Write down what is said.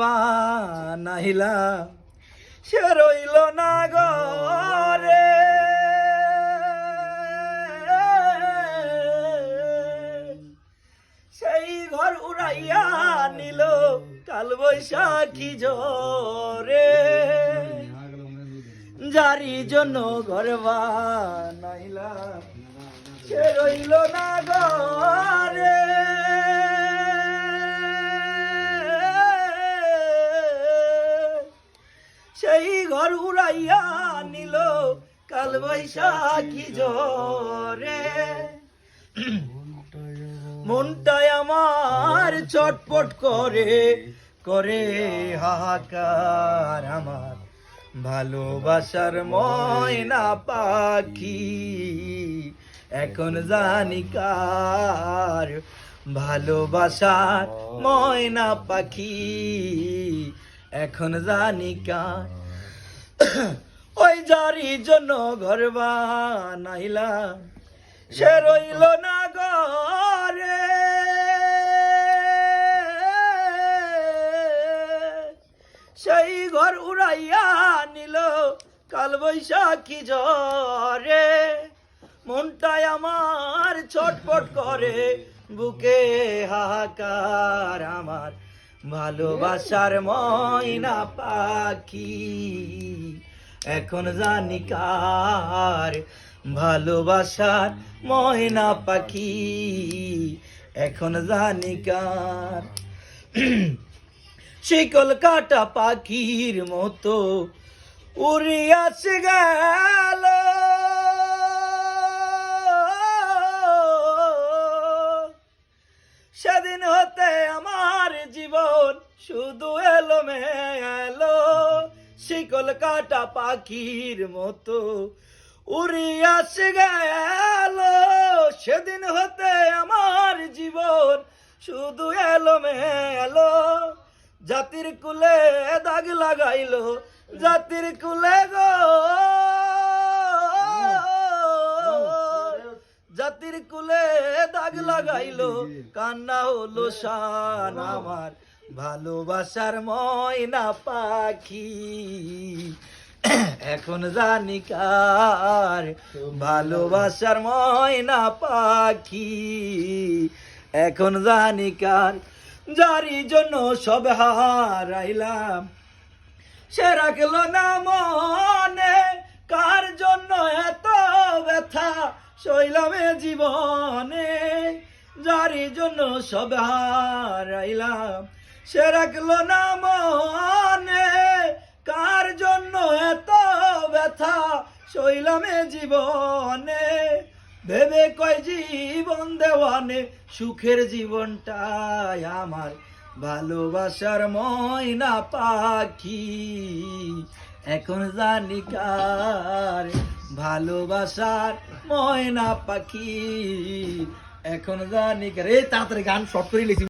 বানাইলাম সে রইল না ঘরে, সেই ঘর উড়াইয়া নিল কাল বৈশাখী ঝরে। যারি জন্য ঘর বানাইলাম সে রইল না ঘরে, সেই ঘর উড়াইয়া নিল কাল বৈশাখী ঝরে। মনটাই আমার চটপট করে করে হাহাকার, আমার ভালোবাসার ময়না পাখি এখন জানি কার। ভালোবাসার ময়না পাখি এখন জানি কার। ওই যারি জন্য ঘর বানাইলাম সে রইল না ঘরে, সেই ঘর উড়াইয়া নিল কাল বৈশাখী ঝরে। মনটাই আমার ছটফট করে বুকে হাহাকার, আমার ভালোবাসার ময়না পাখি এখন জানি কার। ভালোবাসার ময়না পাখি এখন জানি কার। শিকল কাটা পাখির মতো উড়িয়াছে গেল, সেদিন হতে আমার জীবন শুধু এলোমেলো। শিকল কাটা পাখির মতো উড়িয়াছে গেল, সেদিন হতে আমার জীবন শুধু এলোমেলো। জাতির কুলে দাগ লাগাইলো, জাতির কুলে গো, জাতির কুলে দাগ লাগাইলো, কান্না হলো শান আমার ভালোবাসার ময়না পাখি এখন জানি কার। ভালোবাসার ময়না পাখি এখন জানি কার। যারি জন্য সব হারাইলাম সে রাখলো না মনে, কার জন্য এত ব্যথা সইলাম এ জীবনে। যারি জন্য সব হারাইলাম সে রাখলো না মনে, কার জন্য এত ব্যথা সইলাম এ জীবনে। ভেবে কয় জীবন দেওয়ানে সুখের জীবনটাই আমার ভালোবাসার ময়না পাখি এখন জানি কার। ভালোবাসার ময়না পাখি এখন জানি কার। এই তাড়াতাড়ি গান শর্ট করে লিখি।